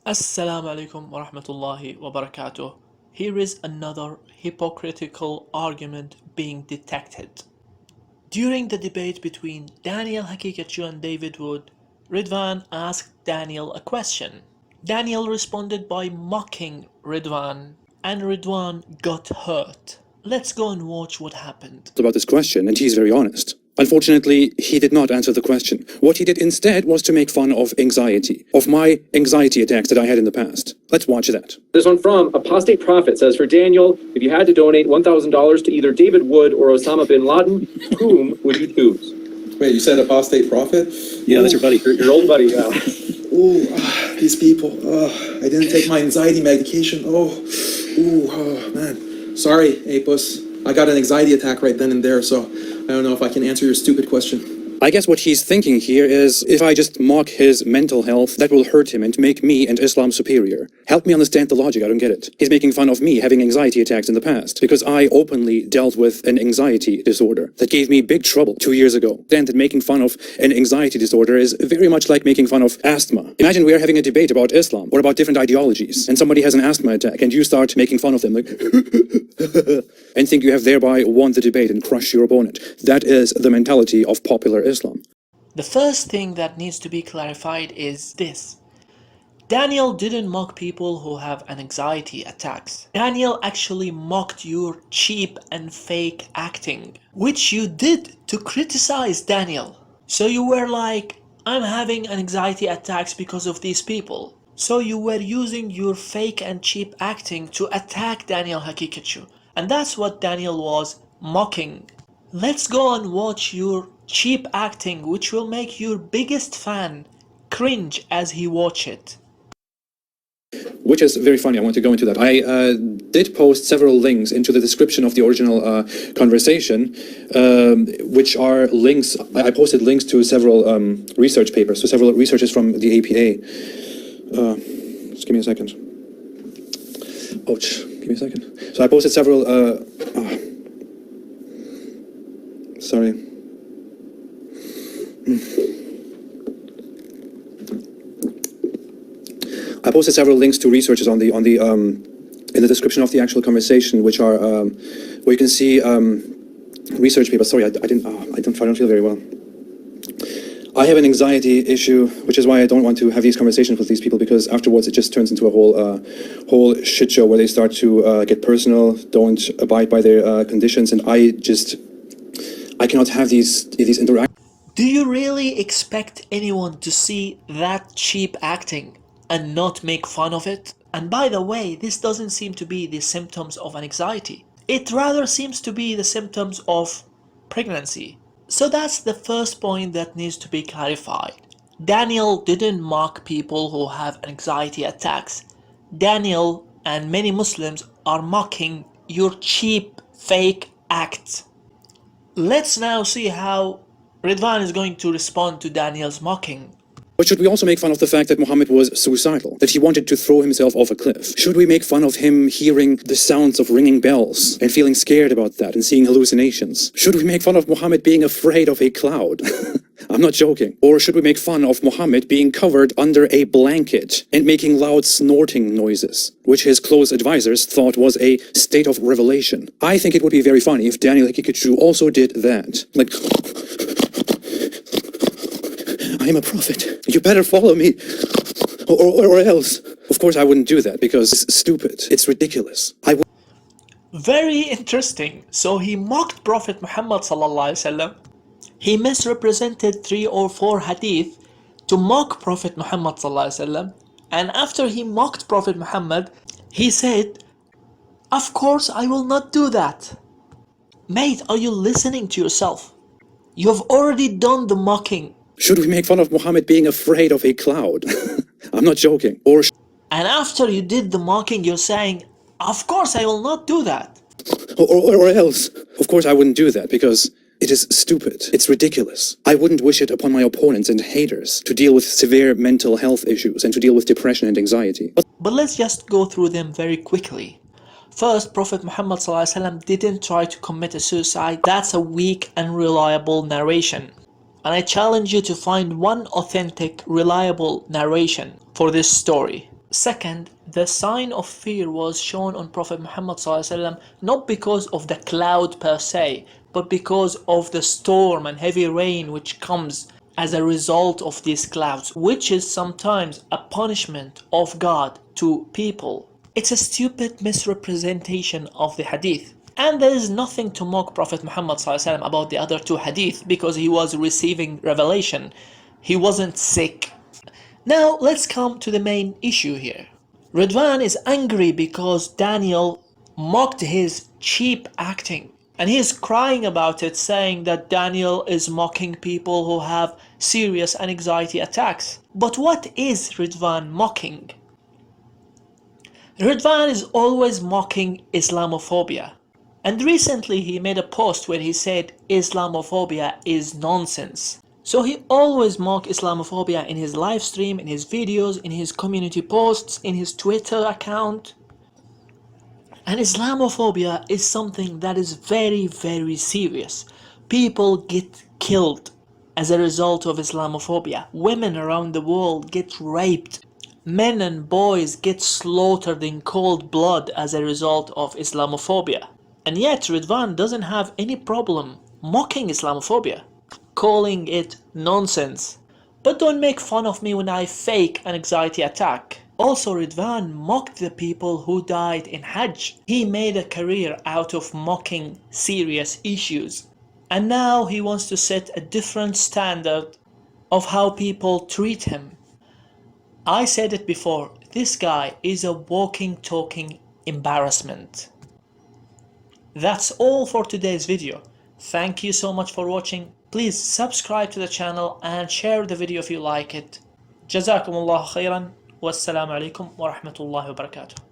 Assalamu alaikum wa rahmatullahi wa barakatuh. Here is another hypocritical argument being detected. During the debate between Daniel Hakikachu and David Wood, Ridwan asked Daniel a question. Daniel responded by mocking Ridwan, and Ridwan got hurt. Let's go and watch what happened. About this question, and he's very honest. Unfortunately, he did not answer the question. What he did instead was to make fun of anxiety, of my anxiety attacks that I had in the past. Let's watch that. This one from Apostate Prophet says, for Daniel, if you had to donate $1,000 to either David Wood or Osama bin Laden, whom would you choose? Wait, you said Apostate Prophet? Yeah, that's your buddy, your old buddy. Ooh, these people. I didn't take my anxiety medication. Oh, man. Sorry, Apos. I got an anxiety attack right then and there, so I don't know if I can answer your stupid question. I guess what he's thinking here is, if I just mock his mental health, that will hurt him and make me and Islam superior. Help me understand the logic, I don't get it. He's making fun of me having anxiety attacks in the past, because I openly dealt with an anxiety disorder that gave me big trouble 2 years ago. Then that making fun of an anxiety disorder is very much like making fun of asthma. Imagine we are having a debate about Islam, or about different ideologies, and somebody has an asthma attack, and you start making fun of them, like, and think you have thereby won the debate and crushed your opponent. That is the mentality of popular Islam. The first thing that needs to be clarified is this. Daniel didn't mock people who have anxiety attacks. Daniel actually mocked your cheap and fake acting, which you did to criticize Daniel. So you were like, I'm having anxiety attacks because of these people. So you were using your fake and cheap acting to attack Daniel Hakikachu. And that's what Daniel was mocking. Let's go and watch your cheap acting, which will make your biggest fan cringe as he watch it. Which is very funny, I want to go into that. I did post several links into the description of the original conversation, which are links, I posted links to several research papers, to several researchers from the APA. Just give me a second. Ouch, give me a second. So I posted several, sorry. I posted several links to researchers in the description of the actual conversation, which are where you can see research papers. Sorry, I don't feel very well. I have an anxiety issue, which is why I don't want to have these conversations with these people, because afterwards it just turns into a whole shit show where they start to get personal, don't abide by their conditions, and I cannot have these interactions. Do you really expect anyone to see that cheap acting and not make fun of it? And by the way, this doesn't seem to be the symptoms of anxiety. It rather seems to be the symptoms of pregnancy. So that's the first point that needs to be clarified. Daniel didn't mock people who have anxiety attacks. Daniel and many Muslims are mocking your cheap, fake acts. Let's now see how Ridwan is going to respond to Daniel's mocking. But should we also make fun of the fact that Muhammad was suicidal, that he wanted to throw himself off a cliff? Should we make fun of him hearing the sounds of ringing bells and feeling scared about that and seeing hallucinations? Should we make fun of Muhammad being afraid of a cloud? I'm not joking. Or should we make fun of Muhammad being covered under a blanket and making loud snorting noises, which his close advisors thought was a state of revelation? I think it would be very funny if Daniel Hakikachu also did that. Like, I am a prophet. You better follow me, or else. Of course, I wouldn't do that because it's stupid. It's ridiculous. Very interesting. So he mocked Prophet Muhammad sallallahu alaihi wasallam. He misrepresented 3 or 4 hadith to mock Prophet Muhammad sallallahu alaihi wasallam. And after he mocked Prophet Muhammad, he said, "Of course, I will not do that." Mate, are you listening to yourself? You have already done the mocking. Should we make fun of Muhammad being afraid of a cloud? I'm not joking. And after you did the mocking, you're saying, of course I will not do that. Or else. Of course I wouldn't do that because it is stupid. It's ridiculous. I wouldn't wish it upon my opponents and haters to deal with severe mental health issues and to deal with depression and anxiety. But let's just go through them very quickly. First, Prophet Muhammad ﷺ didn't try to commit a suicide. That's a weak and reliable narration. And I challenge you to find one authentic, reliable narration for this story. Second, the sign of fear was shown on Prophet Muhammad ﷺ not because of the cloud per se, but because of the storm and heavy rain which comes as a result of these clouds, which is sometimes a punishment of God to people. It's a stupid misrepresentation of the hadith. And there is nothing to mock Prophet Muhammad ﷺ about the other two hadith because he was receiving revelation. He wasn't sick. Now let's come to the main issue here. Ridwan is angry because Daniel mocked his cheap acting. And he is crying about it, saying that Daniel is mocking people who have serious anxiety attacks. But what is Ridwan mocking? Ridwan is always mocking Islamophobia. And recently he made a post where he said Islamophobia is nonsense. So he always mocks Islamophobia in his live stream, in his videos, in his community posts, in his Twitter account. And Islamophobia is something that is very, very serious. People get killed as a result of Islamophobia. Women around the world get raped. Men and boys get slaughtered in cold blood as a result of Islamophobia. And yet Ridwan doesn't have any problem mocking Islamophobia, calling it nonsense. But don't make fun of me when I fake an anxiety attack. Also, Ridwan mocked the people who died in Hajj. He made a career out of mocking serious issues. And now he wants to set a different standard of how people treat him. I said it before, this guy is a walking, talking embarrassment. That's all for today's video. Thank you so much for watching. Please subscribe to the channel and share the video if you like it. Jazakumullahu khairan. Wassalamu alaikum wa rahmatullahi wa barakatuh.